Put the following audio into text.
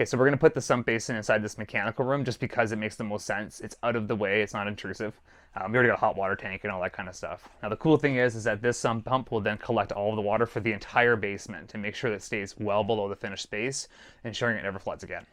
so we're going to put the sump basin inside this mechanical room just because it makes the most sense. It's out of the way, it's not intrusive. We already got a hot water tank and all that kind of stuff. Now the cool thing is that this sump pump will then collect all of the water for the entire basement to make sure that it stays well below the finished space, ensuring it never floods again.